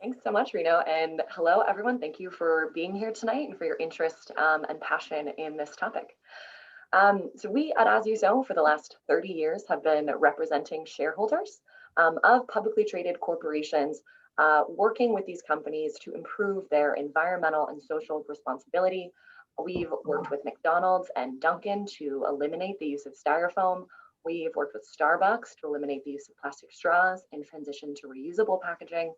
Thanks so much, Reno. And hello, everyone. Thank you for being here tonight and for your interest and passion in this topic. So we at As You Sow for the last 30 years have been representing shareholders of publicly traded corporations, working with these companies to improve their environmental and social responsibility. We've worked with McDonald's and Dunkin' to eliminate the use of styrofoam. We've worked with Starbucks to eliminate the use of plastic straws and transition to reusable packaging.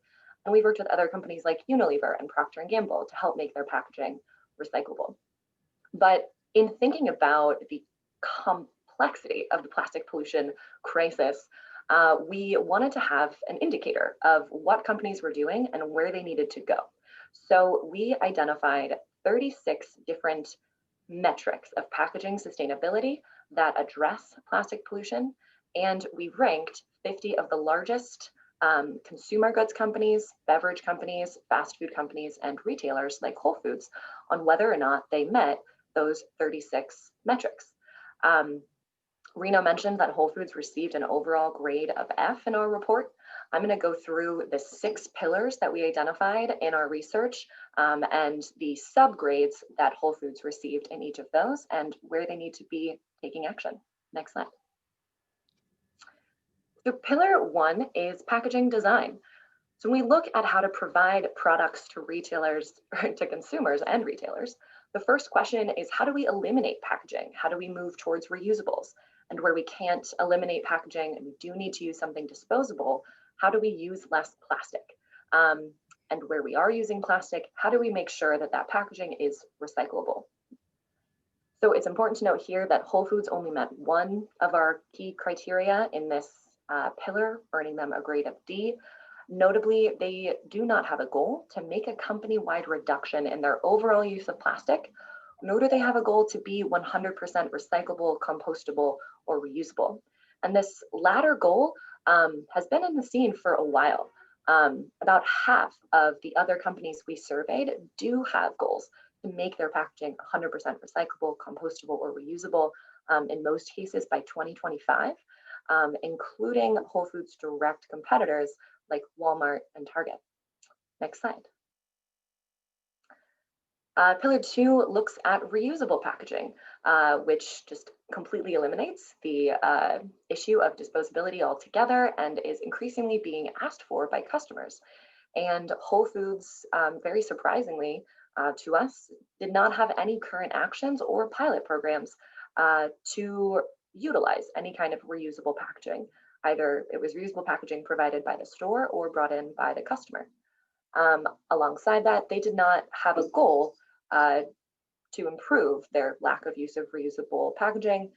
And we've worked with other companies like Unilever and Procter & Gamble to help make their packaging recyclable. But in thinking about the complexity of the plastic pollution crisis, we wanted to have an indicator of what companies were doing and where they needed to go. So we identified 36 different metrics of packaging sustainability that address plastic pollution, and we ranked 50 of the largest consumer goods companies, beverage companies, fast food companies, and retailers like Whole Foods on whether or not they met those 36 metrics. Reno mentioned that Whole Foods received an overall grade of F in our report. I'm going to go through the 6 pillars that we identified in our research and the subgrades that Whole Foods received in each of those and where they need to be taking action. Next slide. So pillar 1 is packaging design. So when we look at how to provide products to retailers, to consumers and retailers, the first question is, how do we eliminate packaging? How do we move towards reusables? And where we can't eliminate packaging and we do need to use something disposable, how do we use less plastic? And where we are using plastic, how do we make sure that that packaging is recyclable? So it's important to note here that Whole Foods only met one of our key criteria in this pillar, earning them a grade of D. Notably, they do not have a goal to make a company-wide reduction in their overall use of plastic, nor do they have a goal to be 100% recyclable, compostable, or reusable. And this latter goal has been in the scene for a while. About half of the other companies we surveyed do have goals to make their packaging 100% recyclable, compostable, or reusable, in most cases by 2025. Including Whole Foods' direct competitors like Walmart and Target. Next slide. Pillar 2 looks at reusable packaging, which just completely eliminates the issue of disposability altogether and is increasingly being asked for by customers. And Whole Foods, very surprisingly to us, did not have any current actions or pilot programs to utilize any kind of reusable packaging. Either it was reusable packaging provided by the store or brought in by the customer. Alongside that, they did not have a goal to improve their lack of use of reusable packaging,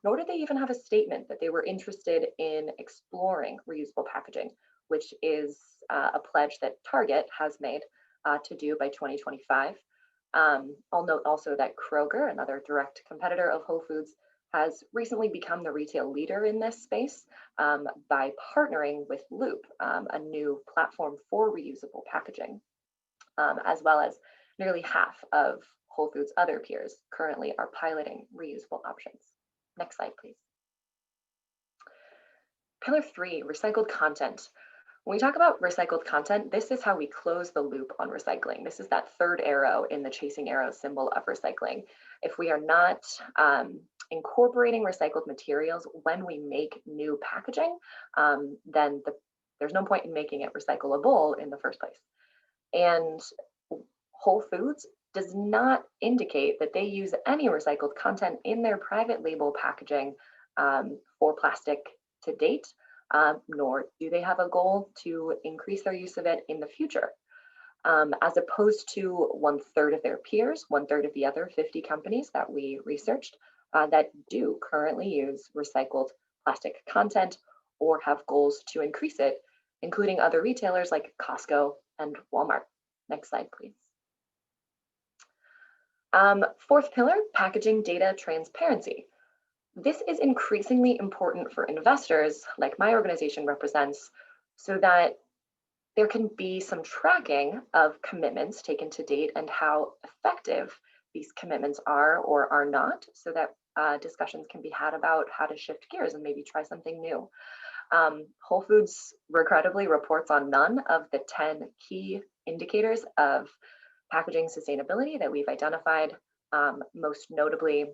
nor did they even have a statement that they were interested in exploring reusable packaging, which is a pledge that Target has made to do by 2025. I'll note also that Kroger, another direct competitor of Whole Foods, has recently become the retail leader in this space by partnering with Loop, a new platform for reusable packaging, as well as nearly half of Whole Foods' other peers currently are piloting reusable options. Next slide, please. Pillar 3, recycled content. When we talk about recycled content, this is how we close the loop on recycling. This is that third arrow in the chasing arrow symbol of recycling. If we are not incorporating recycled materials when we make new packaging, then there's no point in making it recyclable in the first place. And Whole Foods does not indicate that they use any recycled content in their private label packaging for plastic to date, nor do they have a goal to increase their use of it in the future. As opposed to 1/3 of their peers, 1/3 of the other 50 companies that we researched that do currently use recycled plastic content or have goals to increase it, including other retailers like Costco and Walmart. Next slide, please. Fourth pillar, packaging data transparency. This is increasingly important for investors, like my organization represents, so that there can be some tracking of commitments taken to date and how effective these commitments are or are not, so that discussions can be had about how to shift gears and maybe try something new. Whole Foods regrettably reports on none of the 10 key indicators of packaging sustainability that we've identified. Most notably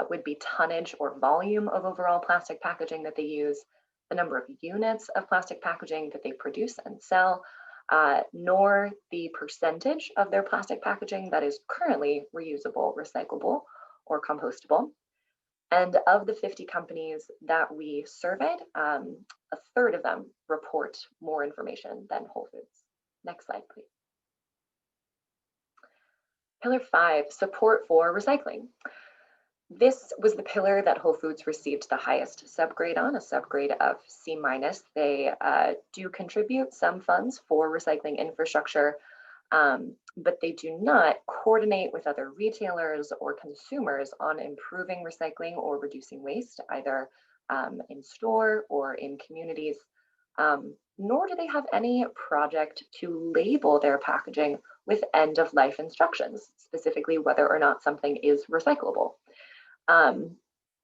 would be tonnage or volume of overall plastic packaging that they use, the number of units of plastic packaging that they produce and sell, nor the percentage of their plastic packaging that is currently reusable, recyclable, or compostable. And of the 50 companies that we surveyed, a third of them report more information than Whole Foods. Next slide, please. Pillar 5, support for recycling. This was the pillar that Whole Foods received the highest subgrade on, a subgrade of C-. They do contribute some funds for recycling infrastructure, but they do not coordinate with other retailers or consumers on improving recycling or reducing waste, either in store or in communities, nor do they have any project to label their packaging with end-of-life instructions, specifically whether or not something is recyclable.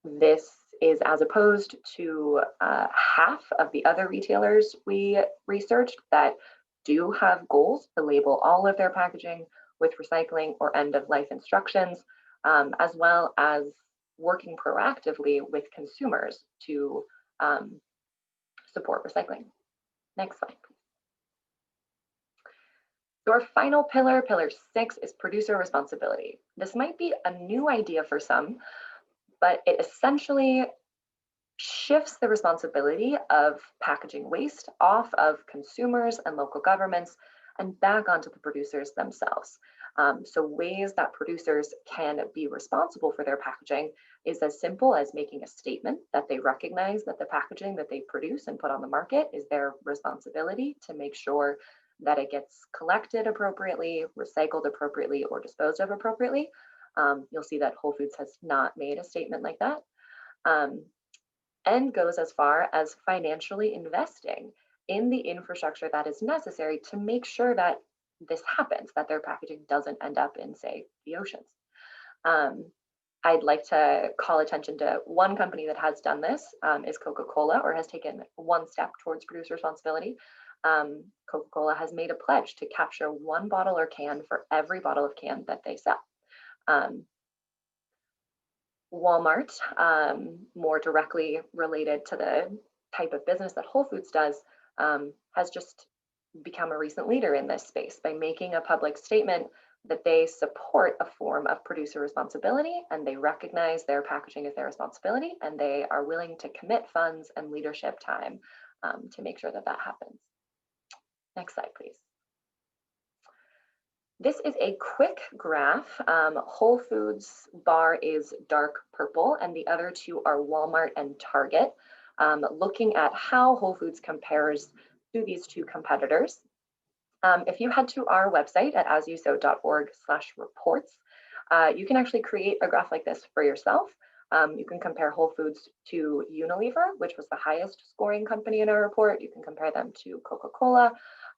This is as opposed to half of the other retailers we researched that do have goals to label all of their packaging with recycling or end-of-life instructions, as well as working proactively with consumers to support recycling. Next slide, please. So our final pillar, pillar 6, is producer responsibility. This might be a new idea for some, but it essentially shifts the responsibility of packaging waste off of consumers and local governments and back onto the producers themselves. So ways that producers can be responsible for their packaging is as simple as making a statement that they recognize that the packaging that they produce and put on the market is their responsibility to make sure that it gets collected appropriately, recycled appropriately, or disposed of appropriately. You'll see that Whole Foods has not made a statement like that. And goes as far as financially investing in the infrastructure that is necessary to make sure that this happens, that their packaging doesn't end up in, say, the oceans. I'd like to call attention to one company that has done this, is Coca-Cola, or has taken one step towards producer responsibility. Coca-Cola has made a pledge to capture 1 bottle or can for every bottle of can that they sell. Walmart, more directly related to the type of business that Whole Foods does, has just become a recent leader in this space by making a public statement that they support a form of producer responsibility and they recognize their packaging as their responsibility, and they are willing to commit funds and leadership time to make sure that that happens. Next slide, please. This is a quick graph. Whole Foods bar is dark purple and the other two are Walmart and Target, looking at how Whole Foods compares to these two competitors. If you head to our website at asyousow.org/reports, you can actually create a graph like this for yourself. You can compare Whole Foods to Unilever, which was the highest scoring company in our report. You can compare them to Coca-Cola,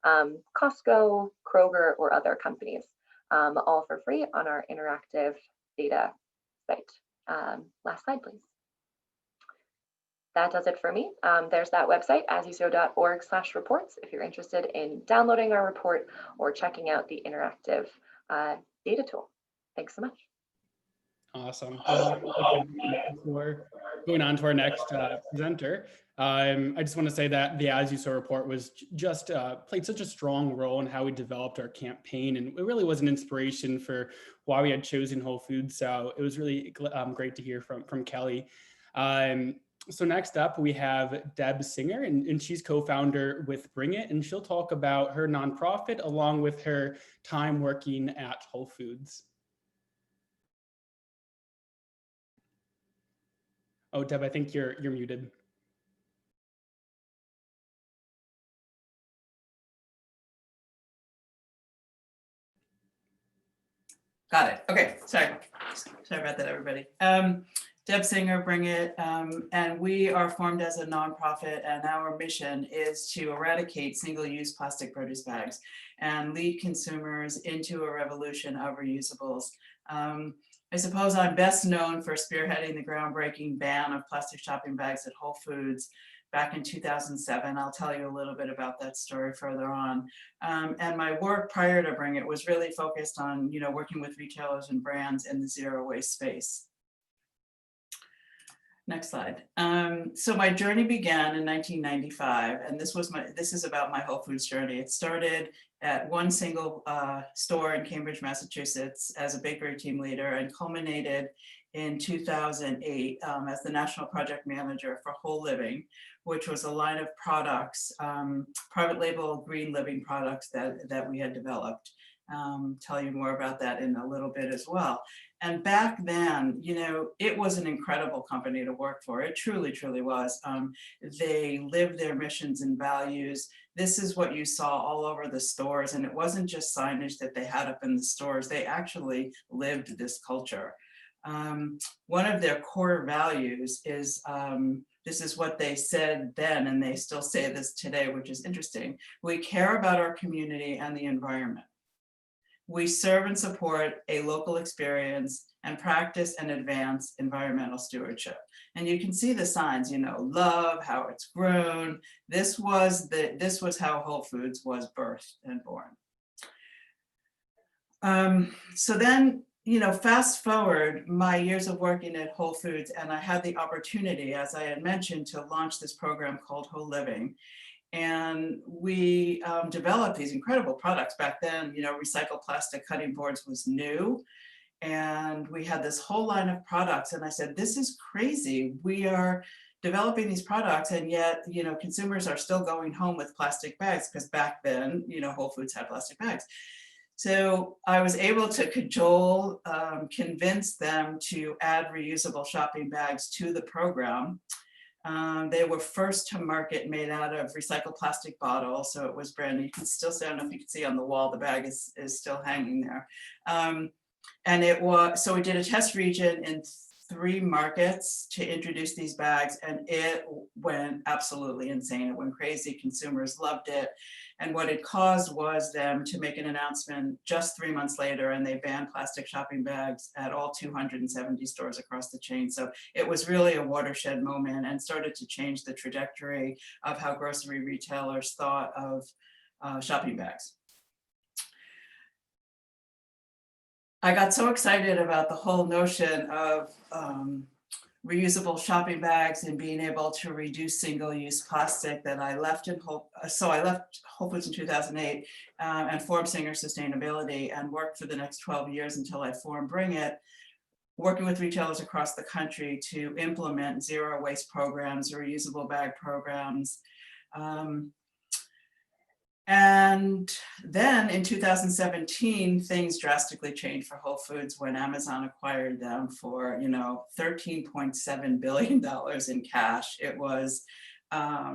Costco, Kroger, or other companies, all for free on our interactive data site. Last slide, please. That does it for me. There's that website, asyousow.org/reports, if you're interested in downloading our report or checking out the interactive data tool. Thanks so much. Awesome. Before going on to our next presenter, I just want to say that the As You Sow report was just played such a strong role in how we developed our campaign, and it really was an inspiration for why we had chosen Whole Foods. So it was really great to hear from Kelly. So next up, we have Deb Singer, and she's co-founder with Bring It, and she'll talk about her nonprofit along with her time working at Whole Foods. Oh, Deb, I think you're muted. Got it. Okay, sorry about that, everybody. Deb Singer, Bring It, and we are formed as a nonprofit, and our mission is to eradicate single-use plastic produce bags and lead consumers into a revolution of reusables. I suppose I'm best known for spearheading the groundbreaking ban of plastic shopping bags at Whole Foods, back in 2007. I'll tell you a little bit about that story further on. And my work prior to Bring It was really focused on, working with retailers and brands in the zero waste space. Next slide. So my journey began in 1995, and this is about my Whole Foods journey. It started at one single store in Cambridge, Massachusetts as a bakery team leader, and culminated in 2008 as the national project manager for Whole Living, which was a line of products, private label green living products that we had developed. Tell you more about that in a little bit as well. And back then, it was an incredible company to work for. It truly, truly was. They lived their missions and values. This is what you saw all over the stores. And it wasn't just signage that they had up in the stores. They actually lived this culture. One of their core values is, this is what they said then, and they still say this today, which is interesting. We care about our community and the environment. We serve and support a local experience and practice and advance environmental stewardship. And you can see the signs, love, how it's grown. This was how Whole Foods was birthed and born. So then, fast forward my years of working at Whole Foods, and I had the opportunity, as I had mentioned, to launch this program called Whole Living. And we developed these incredible products. Back then, recycled plastic cutting boards was new. And we had this whole line of products. And I said, this is crazy. We are developing these products, and yet, consumers are still going home with plastic bags, because back then, Whole Foods had plastic bags. So I was able to cajole, convince them to add reusable shopping bags to the program. They were first to market, made out of recycled plastic bottles. So it was brand new. You can still see, I don't know if you can see on the wall, the bag is still hanging there. And so we did a test region in 3 markets to introduce these bags, and it went absolutely insane. It went crazy. Consumers loved it. And what it caused was them to make an announcement just 3 months later, and they banned plastic shopping bags at all 270 stores across the chain. So it was really a watershed moment and started to change the trajectory of how grocery retailers thought of shopping bags. I got so excited about the whole notion of reusable shopping bags and being able to reduce single-use plastic that I left Whole Foods in 2008 and formed Singer Sustainability, and worked for the next 12 years until I formed Bring It, working with retailers across the country to implement zero waste programs, reusable bag programs. And then in 2017, things drastically changed for Whole Foods when Amazon acquired them for, $13.7 billion in cash. It was, I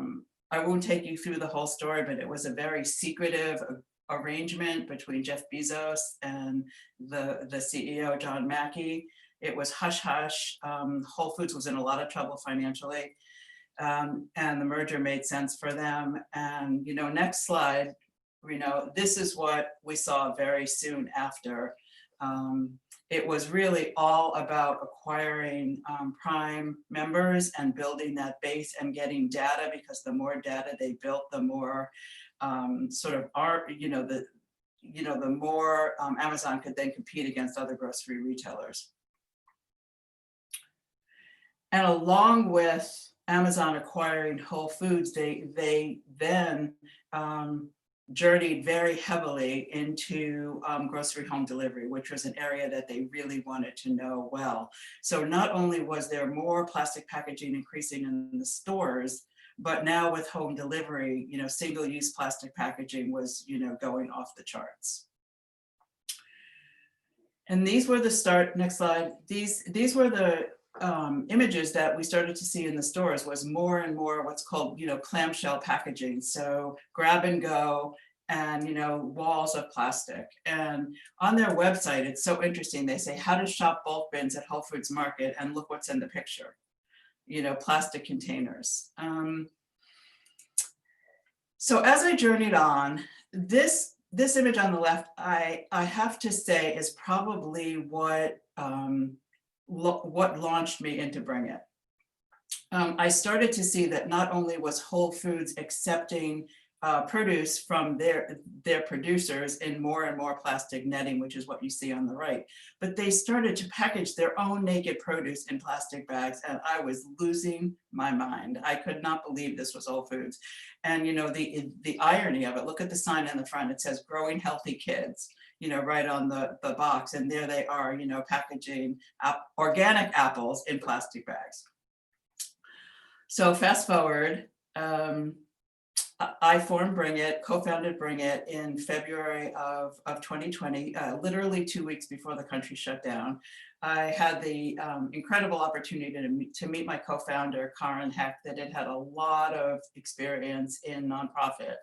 won't take you through the whole story, but it was a very secretive arrangement between Jeff Bezos and the CEO, John Mackey. It was hush hush. Whole Foods was in a lot of trouble financially. And the merger made sense for them. And, next slide, this is what we saw very soon after. It was really all about acquiring Prime members and building that base and getting data, because the more data they built, the more the more Amazon could then compete against other grocery retailers. And along with Amazon acquiring Whole Foods, they then journeyed very heavily into grocery home delivery, which was an area that they really wanted to know well. So not only was there more plastic packaging increasing in the stores, but now with home delivery, single-use plastic packaging was, going off the charts. And these were the start. Next slide. These were the images that we started to see in the stores. Was more and more what's called, clamshell packaging. So grab and go, and walls of plastic. And on their website, it's so interesting. They say how to shop bulk bins at Whole Foods Market, and look what's in the picture. Plastic containers. So as I journeyed on, this image on the left, I have to say, is probably what launched me into Bring It. I started to see that not only was Whole Foods accepting produce from their producers in more and more plastic netting, which is what you see on the right, but they started to package their own naked produce in plastic bags, and I was losing my mind. I could not believe this was Whole Foods. And you know, the irony of it, look at the sign in the front, it says growing healthy kids, you know, right on the box, and there they are, you know, packaging organic apples in plastic bags. So fast forward, I formed Bring It, co-founded Bring It in February of 2020, literally 2 weeks before the country shut down. I had the incredible opportunity to meet my co-founder, Karen Heck, that had a lot of experience in nonprofit.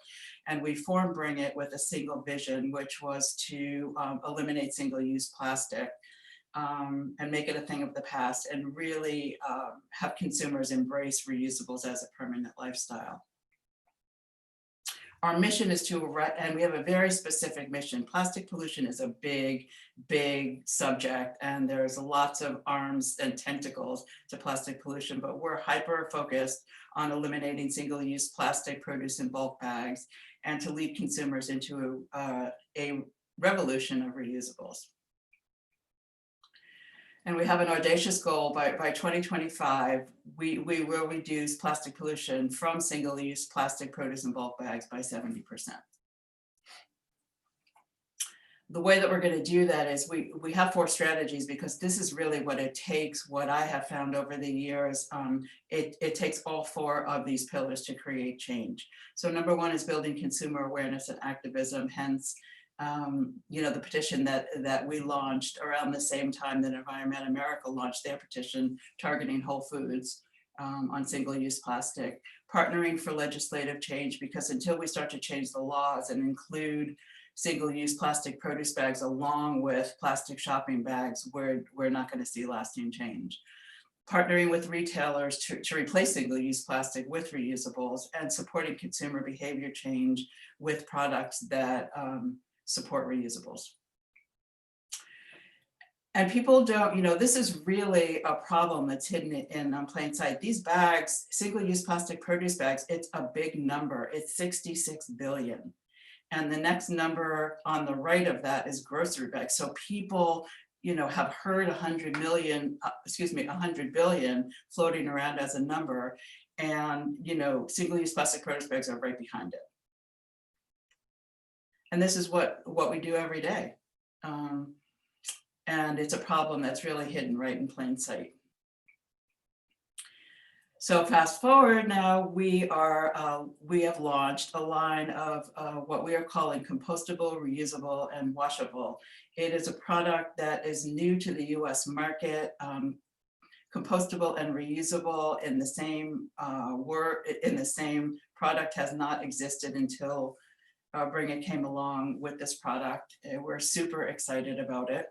And we formed Bring It with a single vision, which was to eliminate single-use plastic. And make it a thing of the past, and really have consumers embrace reusables as a permanent lifestyle. Our mission is to, and we have a very specific mission. Plastic pollution is a big, big subject, and there's lots of arms and tentacles to plastic pollution, but we're hyper focused on eliminating single-use plastic produce in bulk bags and to lead consumers into a revolution of reusables. And we have an audacious goal by 2025, we will reduce plastic pollution from single-use plastic produce and bulk bags by 70%. The way that we're going to do that is we have 4 strategies, because this is really what it takes, what I have found over the years. It takes all 4 of these pillars to create change. So number 1 is building consumer awareness and activism, hence you know, the petition that we launched around the same time that Environment America launched their petition targeting Whole Foods on single-use plastic. Partnering for legislative change, because until we start to change the laws and include single-use plastic produce bags along with plastic shopping bags, we're not going to see lasting change. Partnering with retailers to replace single-use plastic with reusables, and supporting consumer behavior change with products that support reusables. And people don't, you know, this is really a problem that's hidden in plain sight. These bags, single-use plastic produce bags, it's a big number. It's 66 billion. And the next number on the right of that is grocery bags. So people, you know, have heard 100 billion floating around as a number. And, you know, single-use plastic produce bags are right behind it. And this is what we do every day. And it's a problem that's really hidden right in plain sight. So fast forward now, we have launched a line of what we are calling Compostable, Reusable, and Washable. It is a product that is new to the US market. Compostable and reusable in the same product has not existed until Bring It came along with this product. We're super excited about it.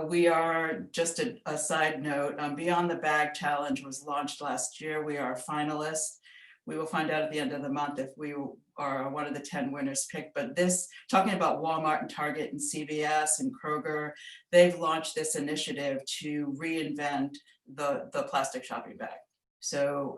We are, just a side note, Beyond the Bag Challenge was launched last year. We are finalists. We will find out at the end of the month if we are one of the 10 winners picked. But this, talking about Walmart and Target and CVS and Kroger, they've launched this initiative to reinvent the plastic shopping bag. So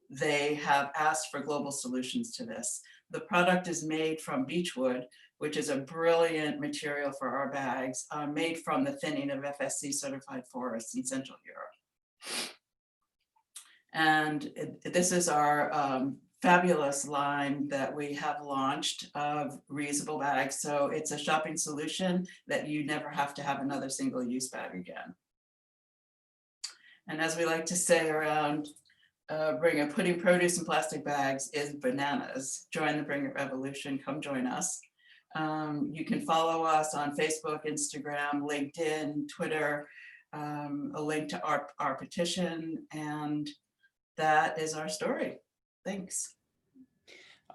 they have asked for global solutions to this. The product is made from beechwood, which is a brilliant material for our bags, made from the thinning of FSC certified forests in Central Europe. And this is our fabulous line that we have launched of reusable bags. So it's a shopping solution that you never have to have another single-use bag again. And as we like to say around Bring It, putting produce in plastic bags is bananas. Join the Bring It revolution. Come join us. You can follow us on Facebook, Instagram, LinkedIn, Twitter, a link to our petition, and that is our story. Thanks.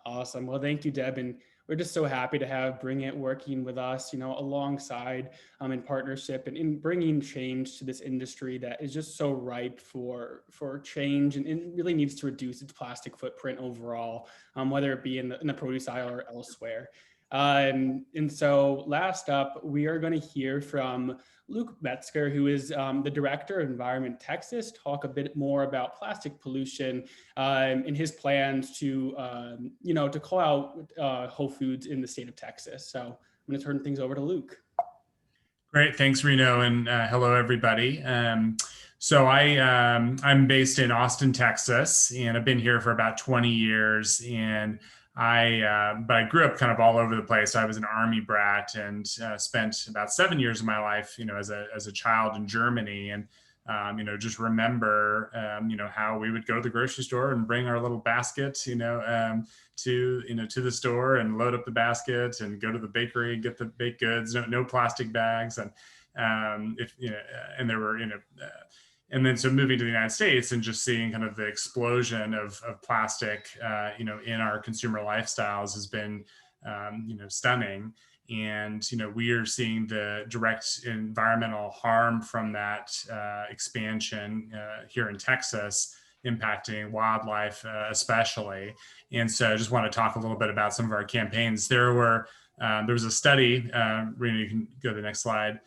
Awesome. Well, thank you, Deb. And we're just so happy to have Bring It working with us, you know, alongside in partnership and in bringing change to this industry that is just so ripe for change, and it really needs to reduce its plastic footprint overall, whether it be in the produce aisle or elsewhere. And so last up, we are going to hear from Luke Metzger, who is the director of Environment Texas, talk a bit more about plastic pollution and his plans to, to call out Whole Foods in the state of Texas. So I'm going to turn things over to Luke. Great, thanks, Reno, and hello, everybody. I'm based in Austin, Texas, and I've been here for about 20 years. And but I grew up kind of all over the place. I was an Army brat and spent about 7 years of my life, as a child in Germany, and just remember, how we would go to the grocery store and bring our little basket, to the store and load up the basket and go to the bakery and get the baked goods. No plastic bags, and and then so moving to the United States and just seeing kind of the explosion of plastic, in our consumer lifestyles has been, stunning. And, we are seeing the direct environmental harm from that expansion here in Texas, impacting wildlife especially. And so I just want to talk a little bit about some of our campaigns. There was a study, Rena, you can go to the next slide,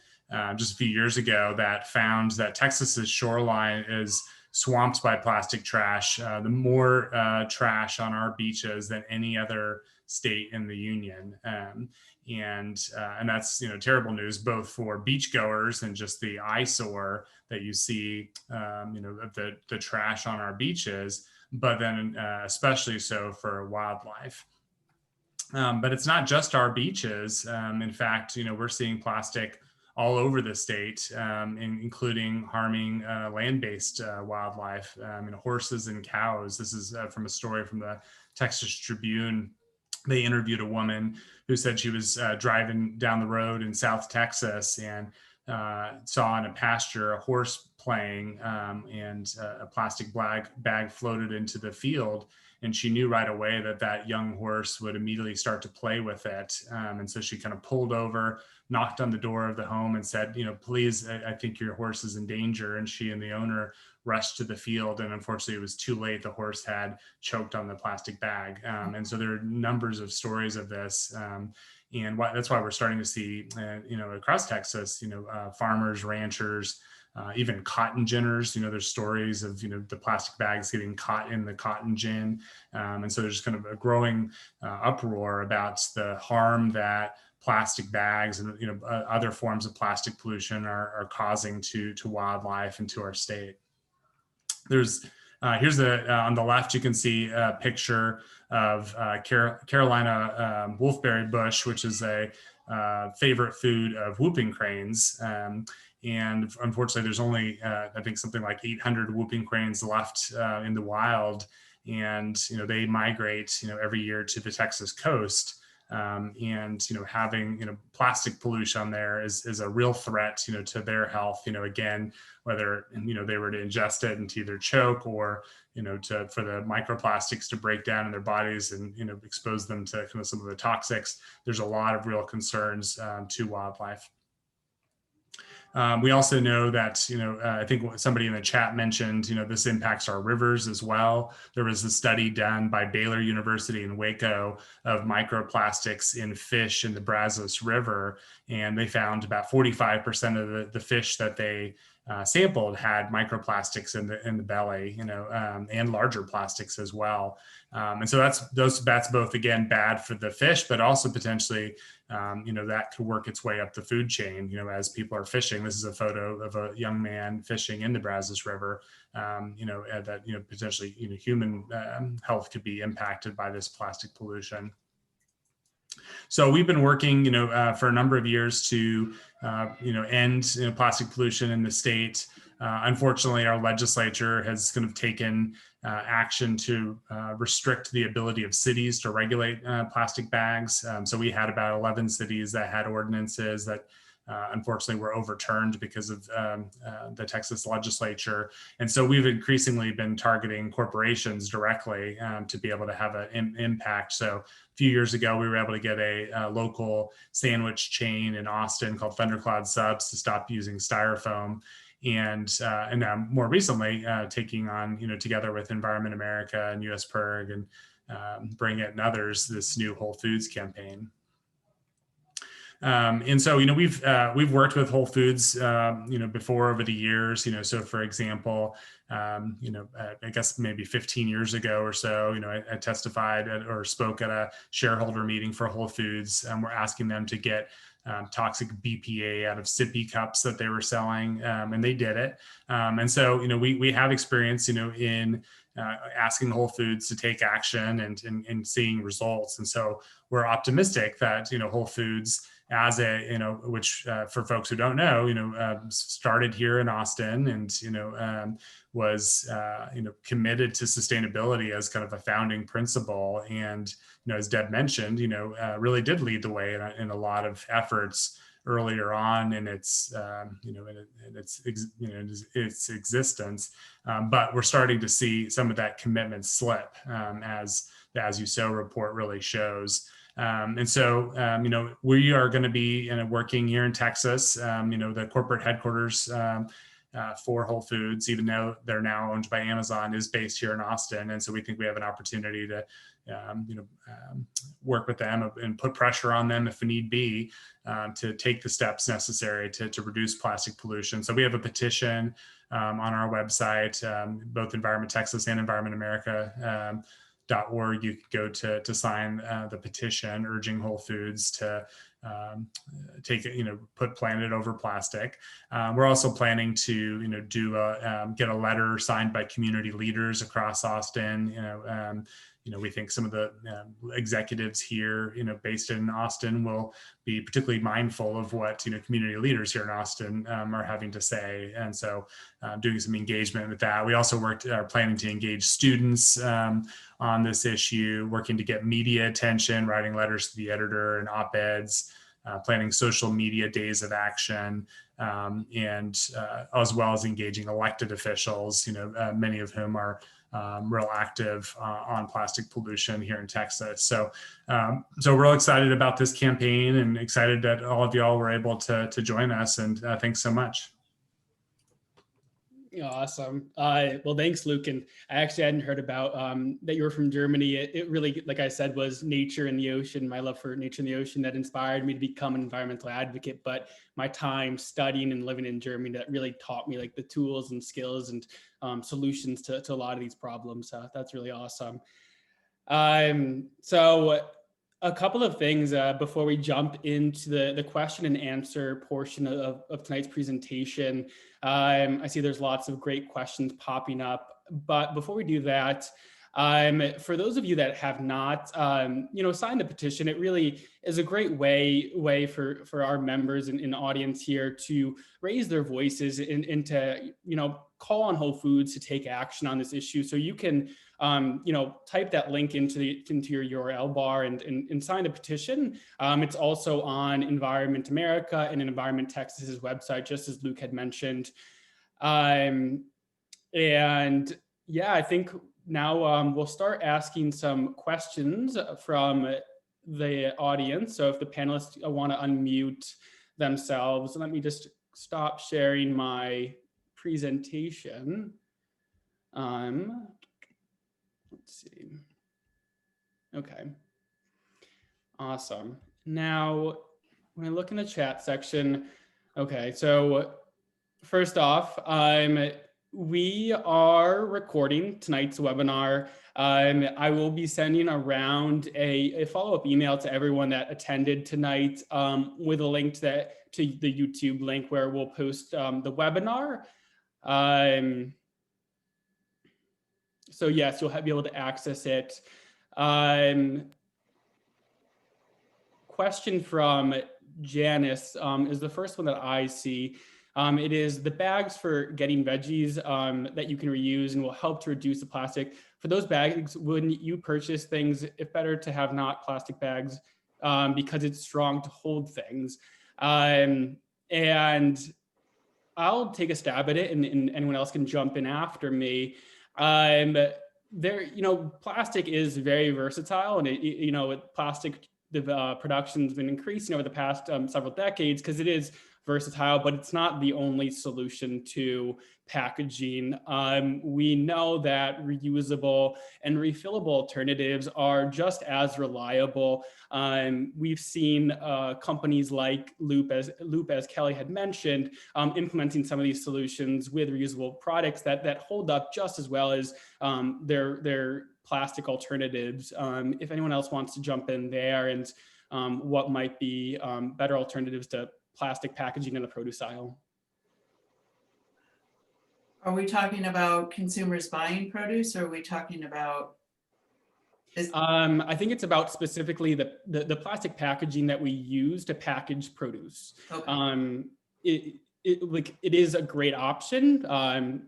just a few years ago that found that Texas's shoreline is swamped by plastic trash, the more trash on our beaches than any other state in the union. And that's, terrible news, both for beachgoers and just the eyesore that you see, of the trash on our beaches, but then especially so for wildlife. But it's not just our beaches. In fact, we're seeing plastic all over the state, including harming land-based wildlife, horses and cows. This is from a story from the Texas Tribune. They interviewed a woman who said she was driving down the road in South Texas and saw in a pasture a horse playing, and a plastic bag floated into the field. And she knew right away that young horse would immediately start to play with it. And so she kind of pulled over, knocked on the door of the home and said, please, I think your horse is in danger. And she and the owner rushed to the field. And unfortunately, it was too late. The horse had choked on the plastic bag. And so there are numbers of stories of this. And that's why we're starting to see, across Texas, farmers, ranchers, even cotton ginners, there's stories of, the plastic bags getting caught in the cotton gin. And so there's kind of a growing uproar about the harm that plastic bags and, other forms of plastic pollution are causing to wildlife and to our state. Here's on the left, you can see a picture of Carolina wolfberry bush, which is a favorite food of whooping cranes. And unfortunately, there's only, I think, something like 800 whooping cranes left in the wild. And, they migrate, every year to the Texas coast. And, having, plastic pollution there is a real threat, to their health, again, whether, they were to ingest it and to either choke or, for the microplastics to break down in their bodies and, expose them to kind of some of the toxics. There's a lot of real concerns to wildlife. We also know that, I think somebody in the chat mentioned, this impacts our rivers as well. There was a study done by Baylor University in Waco of microplastics in fish in the Brazos River, and they found about 45% of the fish that they sampled had microplastics in the belly, and larger plastics as well. And so that's both, again, bad for the fish, but also potentially, that could work its way up the food chain, as people are fishing. This is a photo of a young man fishing in the Brazos River, that, potentially, human health could be impacted by this plastic pollution. So we've been working, for a number of years to, end plastic pollution in the state. Unfortunately, our legislature has kind of taken action to restrict the ability of cities to regulate plastic bags. So we had about 11 cities that had ordinances that unfortunately were overturned because of the Texas legislature. And so we've increasingly been targeting corporations directly to be able to have an impact. So a few years ago, we were able to get a local sandwich chain in Austin called Thundercloud Subs to stop using styrofoam. And now more recently, taking on, together with Environment America and US PIRG and Bring It and others, this new Whole Foods campaign. And so, we've worked with Whole Foods, before over the years, so for example, I guess maybe 15 years ago or so, I testified or spoke at a shareholder meeting for Whole Foods, and we're asking them to get toxic BPA out of sippy cups that they were selling, and they did it. And so, we have experience, in asking Whole Foods to take action and seeing results. And so we're optimistic that, Whole Foods as which for folks who don't know, started here in Austin and, was, committed to sustainability as kind of a founding principle. And, as Deb mentioned, really did lead the way in a lot of efforts earlier on in its, its existence. But we're starting to see some of that commitment slip, as the As You Sow report really shows. And so, we are going to be working here in Texas, the corporate headquarters for Whole Foods, even though they're now owned by Amazon, is based here in Austin. And so we think we have an opportunity to, work with them and put pressure on them if need be, to take the steps necessary to reduce plastic pollution. So we have a petition on our website, both Environment Texas and Environment America. .org. You could go to sign the petition urging Whole Foods to take it, put planet over plastic. We're also planning to, get a letter signed by community leaders across Austin. We think some of the executives here, based in Austin, will be particularly mindful of what community leaders here in Austin are having to say, and so doing some engagement with that. We also are planning to engage students on this issue, working to get media attention, writing letters to the editor and op-eds, planning social media days of action, and as well as engaging elected officials, many of whom are real active on plastic pollution here in Texas. So we're excited about this campaign and excited that all of y'all were able to join us. And thanks so much. Awesome. Well, thanks, Luke. And I actually hadn't heard about that you were from Germany. It really, like I said, was nature and the ocean, my love for nature and the ocean, that inspired me to become an environmental advocate. But my time studying and living in Germany, that really taught me like the tools and skills and solutions to a lot of these problems. That's really awesome. So a couple of things before we jump into the question and answer portion of tonight's presentation. I see there's lots of great questions popping up, but before we do that, for those of you that have not, signed the petition, it really is a great way for our members and audience here to raise their voices and to, call on Whole Foods to take action on this issue. So you can, type that link into your URL bar and sign the petition. It's also on Environment America and Environment Texas's website, just as Luke had mentioned. And yeah, I think now we'll start asking some questions from the audience. So if the panelists want to unmute themselves, let me just stop sharing my presentation. Let's see. Okay. Awesome. Now, when I look in the chat section, okay, so first off, we are recording tonight's webinar. I will be sending around a follow-up email to everyone that attended tonight with a link to the YouTube link where we'll post the webinar. So yes, you'll be able to access it. Question from Janice is the first one that I see. It is the bags for getting veggies that you can reuse and will help to reduce the plastic. For those bags, wouldn't you purchase things if better to have not plastic bags because it's strong to hold things? And I'll take a stab at it and anyone else can jump in after me. Plastic is very versatile, and plastic the production's been increasing over the past several decades because it is versatile, but it's not the only solution to packaging. We know that reusable and refillable alternatives are just as reliable. We've seen companies like Loop, as Kelly had mentioned, implementing some of these solutions with reusable products that hold up just as well as their plastic alternatives. If anyone else wants to jump in there and what might be better alternatives to plastic packaging in the produce aisle. Are we talking about consumers buying produce, or are we talking about? I think it's about specifically the plastic packaging that we use to package produce. Okay. It is a great option,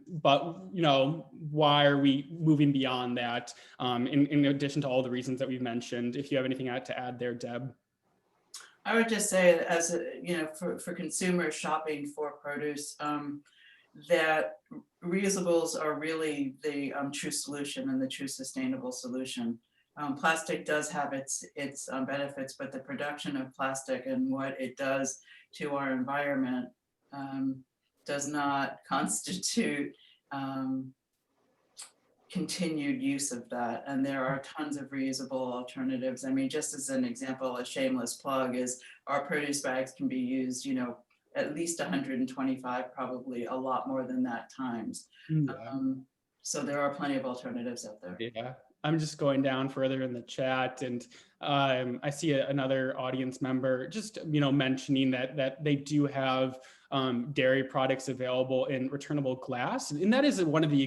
but why are we moving beyond that? In addition to all the reasons that we've mentioned, if you have anything to add there, Deb. I would just say, as for consumers shopping for produce, that reusables are really the true solution and the true sustainable solution. Plastic does have its benefits, but the production of plastic and what it does to our environment does not constitute continued use of that. And there are tons of reusable alternatives. I mean, just as an example, a shameless plug is our produce bags can be used, at least 125, probably a lot more than that times. Yeah. So there are plenty of alternatives out there. Yeah, I'm just going down further in the chat, and I see another audience member just mentioning that they do have dairy products available in returnable glass, and that is one of the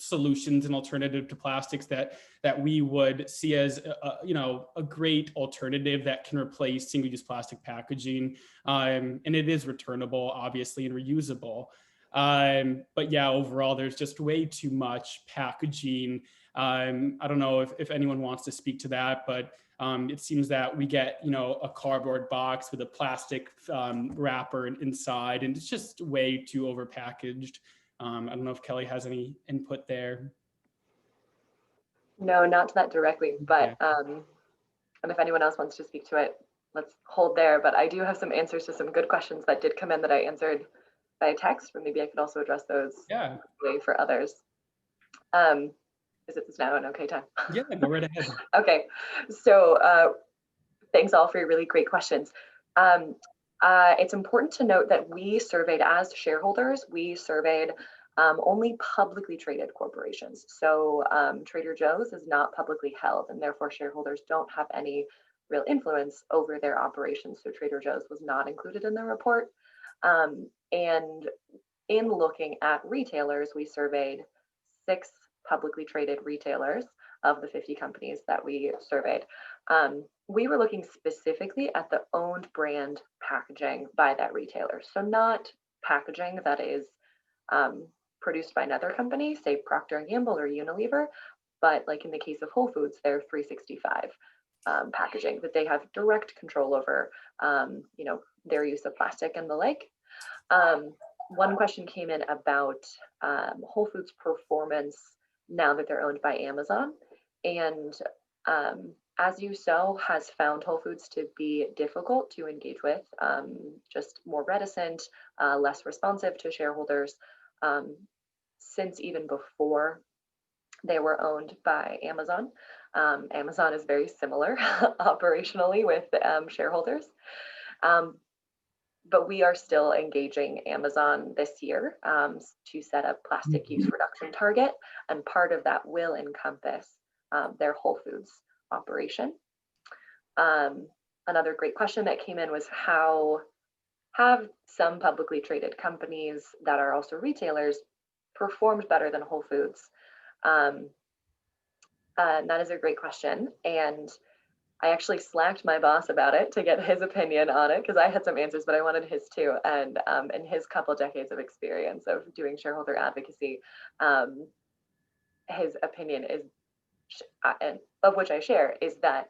solutions and alternative to plastics that we would see as a great alternative that can replace single-use plastic packaging, and it is returnable, obviously, and reusable. But yeah, overall, there's just way too much packaging. I don't know if anyone wants to speak to that, but it seems that we get a cardboard box with a plastic wrapper inside, and it's just way too overpackaged. I don't know if Kelly has any input there. No, not to that directly, but and if anyone else wants to speak to it, let's hold there. But I do have some answers to some good questions that did come in that I answered by text, but maybe I could also address those for others. Is it now an okay time? Yeah, go right ahead. Okay, so thanks all for your really great questions. It's important to note that we surveyed, as shareholders, we surveyed only publicly traded corporations. So Trader Joe's is not publicly held, and therefore shareholders don't have any real influence over their operations. So Trader Joe's was not included in the report. And in looking at retailers, we surveyed 6 publicly traded retailers of the 50 companies that we surveyed. We were looking specifically at the owned brand packaging by that retailer. So not packaging that is produced by another company, say Procter & Gamble or Unilever, but like in the case of Whole Foods, their 365 packaging that they have direct control over, their use of plastic and the like. One question came in about Whole Foods performance now that they're owned by Amazon. And As You Sow has found Whole Foods to be difficult to engage with, just more reticent, less responsive to shareholders, since even before they were owned by Amazon. Amazon is very similar operationally with shareholders. But we are still engaging Amazon this year to set a plastic use reduction target, and part of that will encompass their Whole Foods operation. Another great question that came in was, how have some publicly traded companies that are also retailers performed better than Whole Foods? And that is a great question. And I actually slacked my boss about it to get his opinion on it, because I had some answers, but I wanted his too. And in his couple decades of experience of doing shareholder advocacy, his opinion is, and of which I share, is that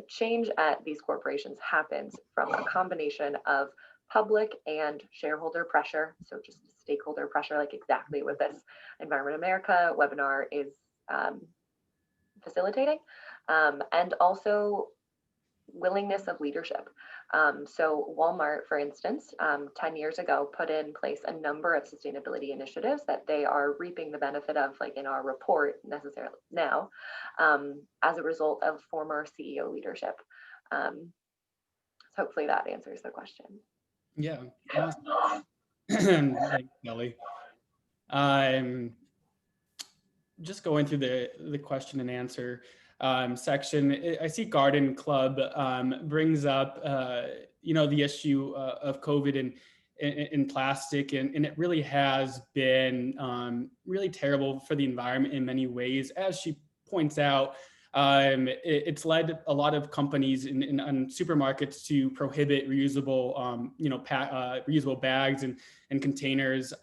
change at these corporations happens from a combination of public and shareholder pressure. So just stakeholder pressure, like exactly what this Environment America webinar is facilitating. And also willingness of leadership. So Walmart, for instance, 10 years ago, put in place a number of sustainability initiatives that they are reaping the benefit of, like in our report necessarily now, as a result of former CEO leadership. So hopefully that answers the question. Yeah, awesome. Thanks, Kelly. Just going through the question and answer section, I see Garden Club brings up, the issue of COVID and in plastic, and it really has been really terrible for the environment in many ways. As she points out, it's led a lot of companies in supermarkets to prohibit reusable, reusable bags and containers.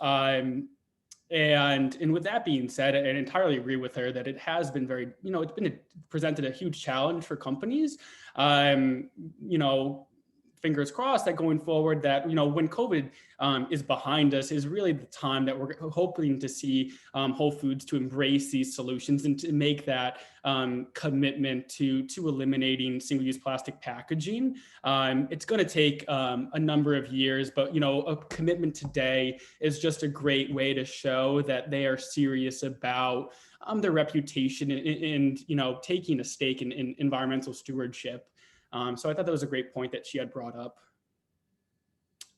And with that being said, I entirely agree with her that it has been very, it's been presented a huge challenge for companies. Fingers crossed that going forward that, when COVID is behind us is really the time that we're hoping to see Whole Foods to embrace these solutions and to make that commitment to eliminating single-use plastic packaging. It's going to take a number of years, but, a commitment today is just a great way to show that they are serious about their reputation and taking a stake in environmental stewardship. So I thought that was a great point that she had brought up.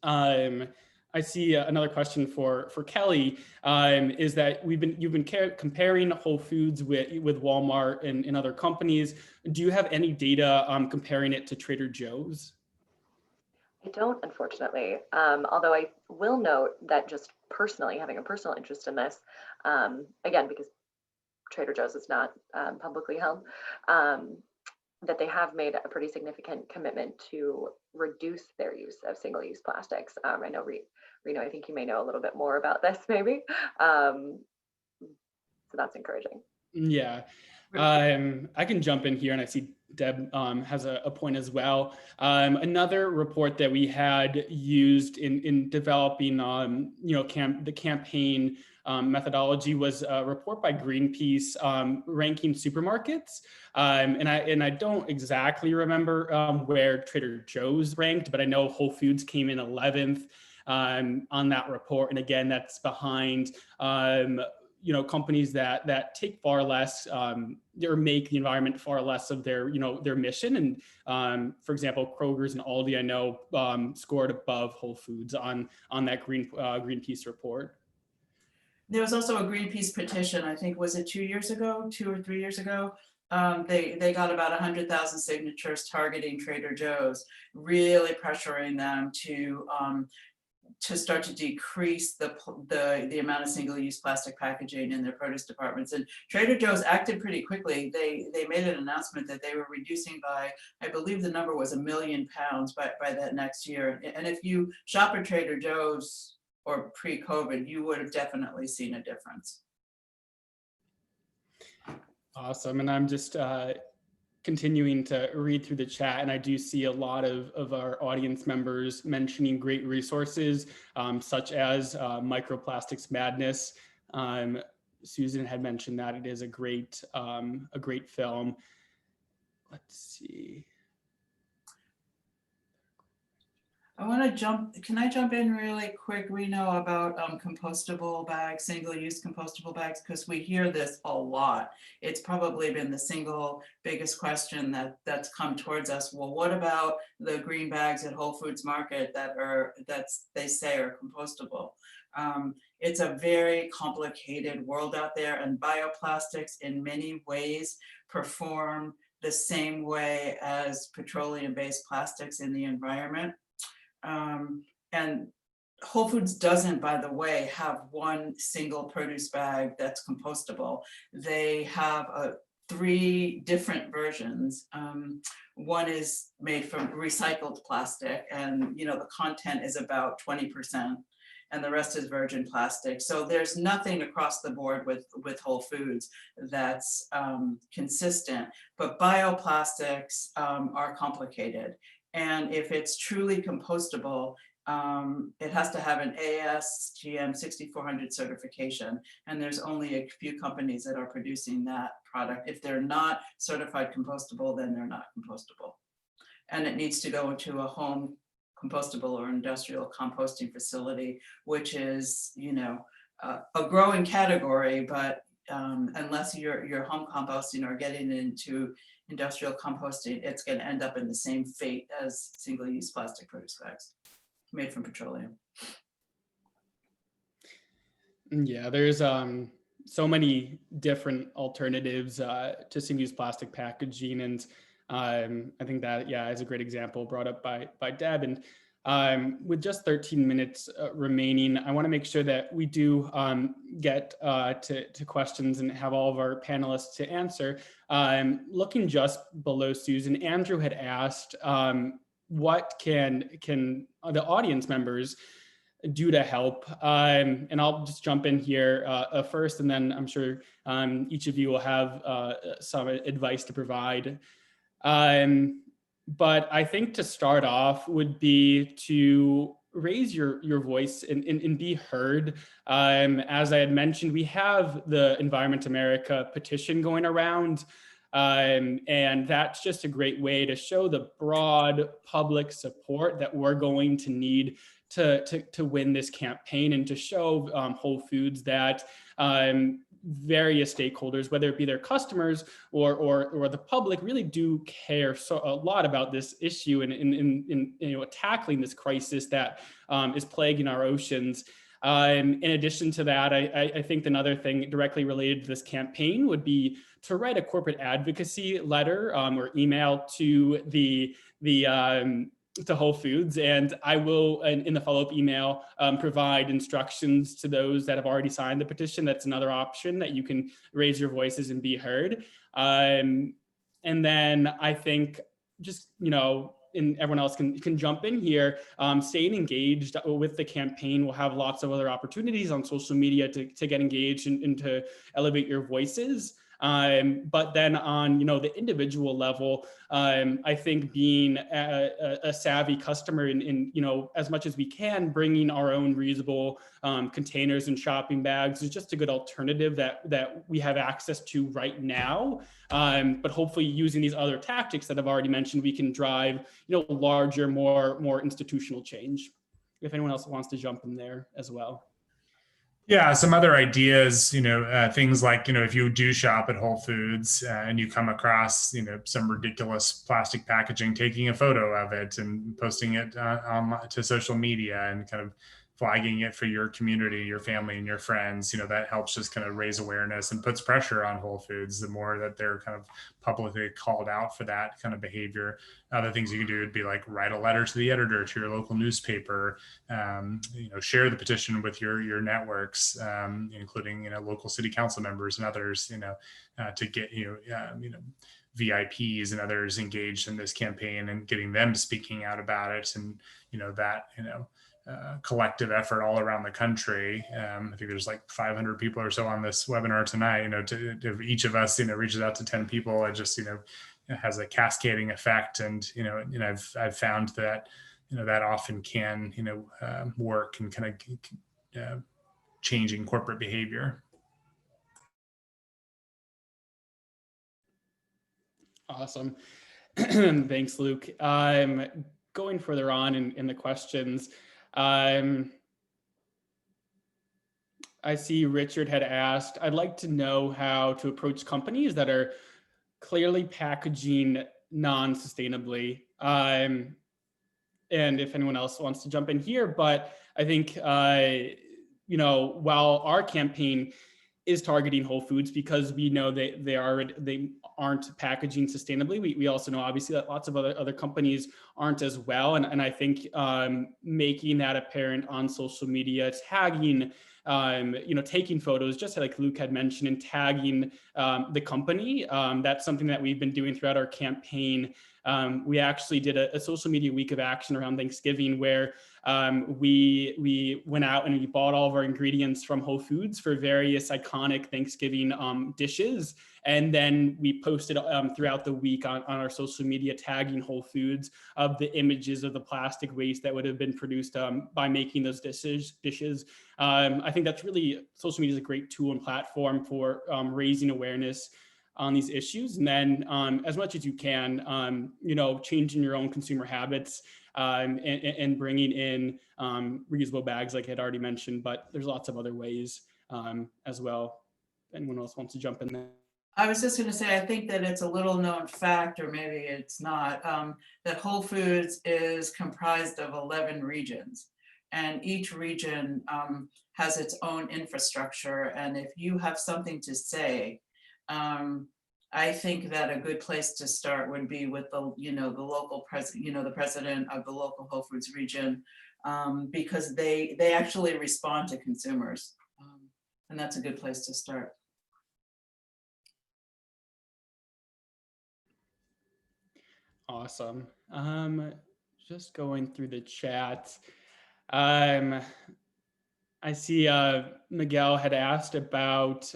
I see another question for Kelly, is that you've been comparing Whole Foods with Walmart and other companies. Do you have any data comparing it to Trader Joe's? I don't, unfortunately, although I will note that just personally, having a personal interest in this, again, because Trader Joe's is not publicly held, that they have made a pretty significant commitment to reduce their use of single-use plastics. I know, Reno, I think you may know a little bit more about this, maybe. So that's encouraging. Yeah, I can jump in here, and I see Deb has a point as well. Another report that we had used in developing, the campaign methodology was a report by Greenpeace ranking supermarkets. And I don't exactly remember where Trader Joe's ranked, but I know Whole Foods came in 11th on that report. And again, that's behind companies that take far less or make the environment far less of their mission. And for example, Kroger's and Aldi, I know, scored above Whole Foods on that Greenpeace report. There was also a Greenpeace petition, I think, was it 2 years ago, 2 or 3 years ago? They got about 100,000 signatures targeting Trader Joe's, really pressuring them to start to decrease the amount of single-use plastic packaging in their produce departments. And Trader Joe's acted pretty quickly. They made an announcement that they were reducing by, I believe the number was 1 million pounds by that next year. And if you shop at Trader Joe's or pre-COVID, you would have definitely seen a difference. Awesome. And I'm just continuing to read through the chat, and I do see a lot of our audience members mentioning great resources, such as Microplastics Madness. Susan had mentioned that it is a great film. Let's see. Can I jump in really quick, Reno, about compostable bags, single-use compostable bags? Because we hear this a lot. It's probably been the single biggest question that's come towards us. Well, what about the green bags at Whole Foods Market that they say are compostable? It's a very complicated world out there, and bioplastics in many ways perform the same way as petroleum-based plastics in the environment. And Whole Foods doesn't, by the way, have one single produce bag that's compostable. They have 3 different versions. One is made from recycled plastic, and the content is about 20%, and the rest is virgin plastic. So there's nothing across the board with Whole Foods that's consistent. But bioplastics are complicated. And if it's truly compostable, it has to have an ASTM 6400 certification. And there's only a few companies that are producing that product. If they're not certified compostable, then they're not compostable. and it needs to go into a home compostable or industrial composting facility, which is, you know, a growing category, but unless you're home composting or getting into industrial composting, it's going to end up in the same fate as single-use plastic produce bags made from petroleum. Yeah, there's so many different alternatives to single-use plastic packaging, and I think that, yeah, is a great example brought up by Deb. And with just 13 minutes remaining, I want to make sure that we do get to questions and have all of our panelists to answer. Looking just below Susan, Andrew had asked, what can the audience members do to help? And I'll just jump in here first, and then I'm sure each of you will have some advice to provide. But I think to start off would be to raise your voice and be heard. As I had mentioned, we have the Environment America petition going around. And that's just a great way to show the broad public support that we're going to need to win this campaign, and to show Whole Foods that various stakeholders, whether it be their customers or the public, really do care a lot about this issue and in you know, tackling this crisis that is plaguing our oceans. In addition to that, I think another thing directly related to this campaign would be to write a corporate advocacy letter or email to to Whole Foods, and I will, in the follow-up email, provide instructions to those that have already signed the petition. That's another option that you can raise your voices and be heard. And then I think just, you know, and everyone else can jump in here, staying engaged with the campaign. We'll have lots of other opportunities on social media to get engaged and to elevate your voices. But then on, you know, the individual level, I think being a savvy customer and, you know, as much as we can, bringing our own reusable containers and shopping bags is just a good alternative that we have access to right now. But hopefully using these other tactics that I've already mentioned, we can drive, you know, larger, more institutional change. If anyone else wants to jump in there as well. Yeah, some other ideas, you know, things like, you know, if you do shop at Whole Foods and you come across, you know, some ridiculous plastic packaging, taking a photo of it and posting it to social media and kind of flagging it for your community, your family, and your friends, you know, that helps just kind of raise awareness and puts pressure on Whole Foods the more that they're kind of publicly called out for that kind of behavior. Other things you can do would be like write a letter to the editor, to your local newspaper, you know, share the petition with your networks, including, you know, local city council members and others, you know, to get, you know, VIPs and others engaged in this campaign and getting them speaking out about it. And, you know, that, you know, collective effort all around the country. I think there's like 500 people or so on this webinar tonight. You know, to each of us, you know, reaches out to 10 people. It just, you know, it has a cascading effect. And, you know, I've found that, you know, that often can, you know, work and kind of changing corporate behavior. Awesome. Thanks, Luke. Going further on in the questions, I see Richard had asked, I'd like to know how to approach companies that are clearly packaging non-sustainably. And if anyone else wants to jump in here, but I think, you know, while our campaign is targeting Whole Foods because we know they aren't packaging sustainably. We also know obviously that lots of other companies aren't as well. And I think making that apparent on social media, tagging, you know, taking photos, just like Luke had mentioned, and tagging the company. That's something that we've been doing throughout our campaign. We actually did a social media week of action around Thanksgiving where we went out and we bought all of our ingredients from Whole Foods for various iconic Thanksgiving dishes. And then we posted throughout the week on our social media tagging Whole Foods of the images of the plastic waste that would have been produced by making those dishes. I think that's really, social media is a great tool and platform for raising awareness on these issues. And then as much as you can, changing your own consumer habits and bringing in reusable bags like I had already mentioned, but there's lots of other ways as well. Anyone else wants to jump in there? I was just going to say, I think that it's a little known fact, or maybe it's not, that Whole Foods is comprised of 11 regions. And each region has its own infrastructure. And if you have something to say, I think that a good place to start would be with the local president, the president of the local Whole Foods region, because they actually respond to consumers. And that's a good place to start. Awesome. Just going through the chat. I see Miguel had asked about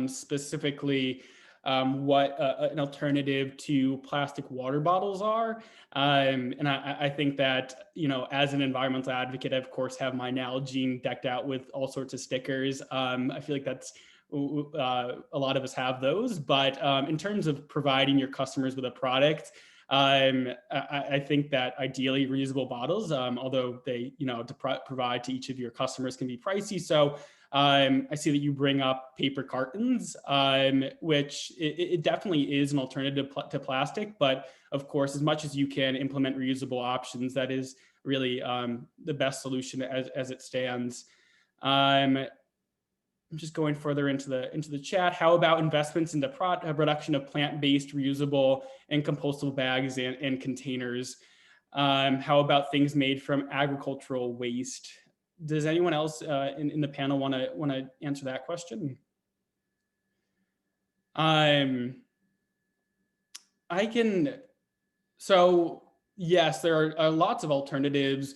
specifically what an alternative to plastic water bottles are. And I think that, as an environmental advocate, I, of course, have my Nalgene decked out with all sorts of stickers. I feel like that's a lot of us have those. But in terms of providing your customers with a product, I think that ideally reusable bottles, although they, to provide to each of your customers can be pricey. So I see that you bring up paper cartons, which it definitely is an alternative to plastic. But of course, as much as you can implement reusable options, that is really the best solution as it stands. I'm just going further into the chat. How about investments in the production of plant-based, reusable, and compostable bags and containers? How about things made from agricultural waste? Does anyone else in the panel want to answer that question? I can. So yes, there are lots of alternatives.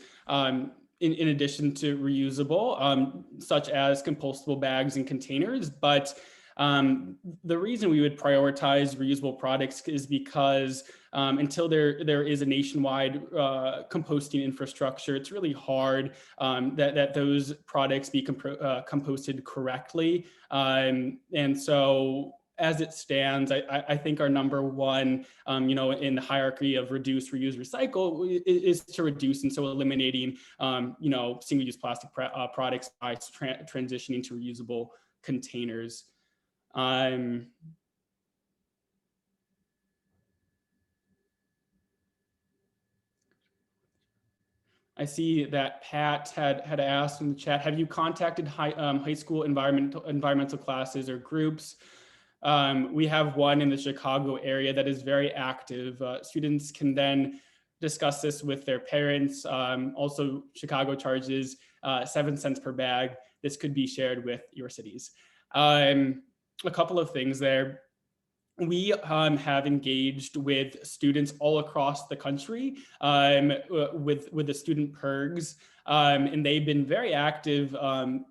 In addition to reusable, such as compostable bags and containers. But the reason we would prioritize reusable products is because until there is a nationwide composting infrastructure, it's really hard that those products be composted correctly. And so as it stands, I think our number one, in the hierarchy of reduce, reuse, recycle is to reduce. And so eliminating, single-use plastic products by transitioning to reusable containers. I see that Pat had asked in the chat, have you contacted high school environmental classes or groups? We have one in the Chicago area that is very active. Students can then discuss this with their parents. Also, Chicago charges 7 cents per bag. This could be shared with your cities. A couple of things there. We have engaged with students all across the country with the student PIRGs, and they've been very active.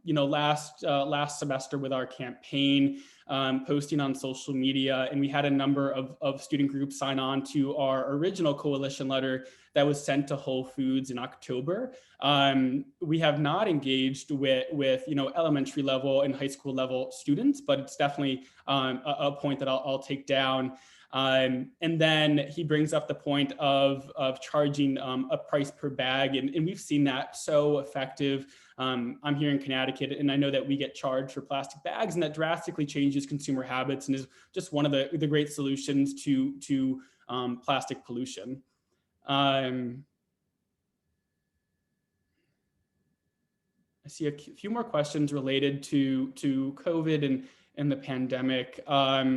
Last semester with our campaign, posting on social media, and we had a number of student groups sign on to our original coalition letter that was sent to Whole Foods in October. We have not engaged with elementary level and high school level students, but it's definitely a point that I'll take down. And then he brings up the point of charging a price per bag, and we've seen that so effective. I'm here in Connecticut, and I know that we get charged for plastic bags, and that drastically changes consumer habits and is just one of the great solutions to plastic pollution. I see a few more questions related to COVID and the pandemic. Let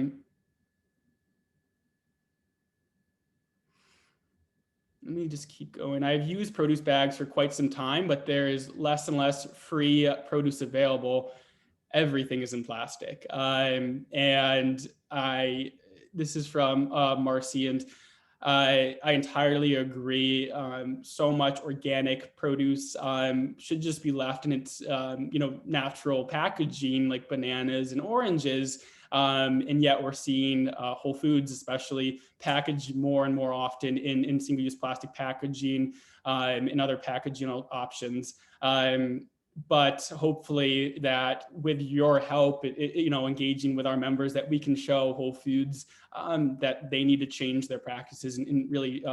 me just keep going. I've used produce bags for quite some time, but there is less and less free produce available. Everything is in plastic. This is from Marcy, and I entirely agree. So much organic produce should just be left in its natural packaging, like bananas and oranges. And yet we're seeing Whole Foods especially packaged more and more often in single-use plastic packaging and other packaging options. but hopefully that with your help, engaging with our members, that we can show Whole Foods that they need to change their practices and really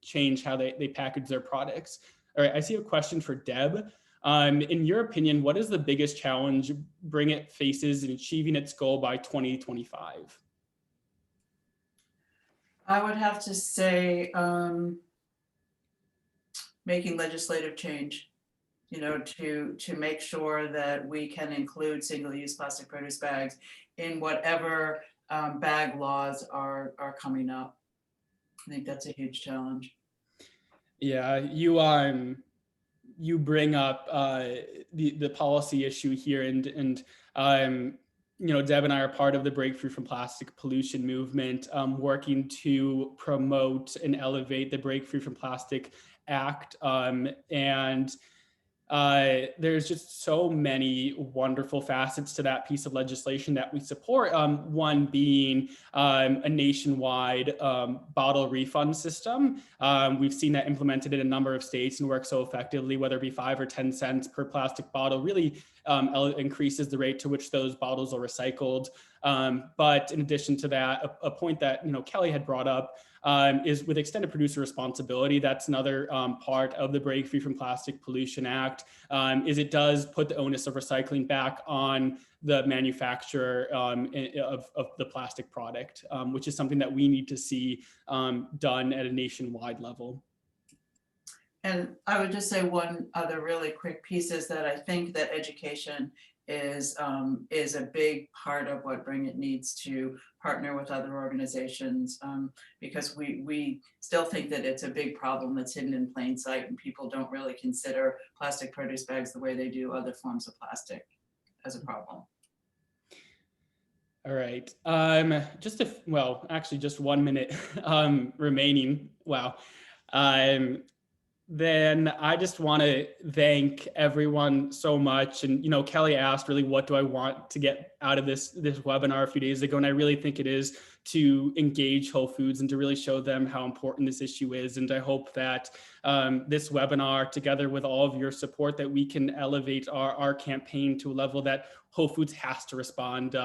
change how they package their products. All right, I see a question for Deb. In your opinion, what is the biggest challenge Bring It faces in achieving its goal by 2025? I would have to say making legislative change, to make sure that we can include single-use plastic produce bags in whatever bag laws are coming up. I think that's a huge challenge. Yeah, you bring up the policy issue here, and Deb and I are part of the Breakthrough from Plastic Pollution movement, working to promote and elevate the Breakthrough from Plastic Act, and there's just so many wonderful facets to that piece of legislation that we support. One being a nationwide bottle refund system. We've seen that implemented in a number of states and works so effectively, whether it be 5 or 10 cents per plastic bottle, really increases the rate to which those bottles are recycled. But in addition to that, a point that Kelly had brought up is with extended producer responsibility. That's another part of the Breakthrough from Plastic Pollution Act, is it does put the onus of recycling back on the manufacturer of the plastic product, which is something that we need to see done at a nationwide level. And I would just say one other really quick piece is that I think that education is a big part of what Bring It needs to partner with other organizations, because we still think that it's a big problem that's hidden in plain sight, and people don't really consider plastic produce bags the way they do other forms of plastic as a problem. All right, just 1 minute remaining. Wow. Then I just want to thank everyone so much. And, Kelly asked really, what do I want to get out of this webinar a few days ago? And I really think it is to engage Whole Foods and to really show them how important this issue is. And I hope that this webinar, together with all of your support, that we can elevate our campaign to a level that Whole Foods has to respond.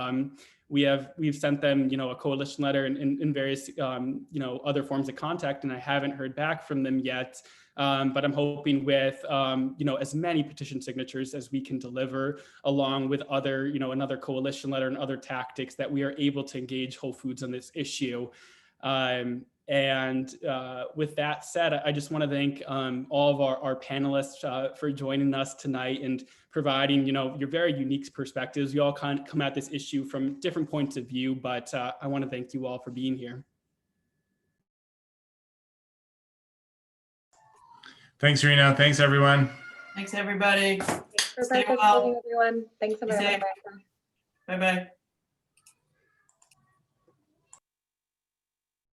We've sent them, a coalition letter and various, other forms of contact, and I haven't heard back from them yet. But I'm hoping with, as many petition signatures as we can deliver, along with other, another coalition letter and other tactics, that we are able to engage Whole Foods on this issue. With that said, I just want to thank all of our panelists for joining us tonight and providing, your very unique perspectives. You all kind of come at this issue from different points of view, but I want to thank you all for being here. Thanks, Rena. Thanks, everyone. Thanks, everybody. Thanks for participating, everyone. Thanks, America. Bye-bye.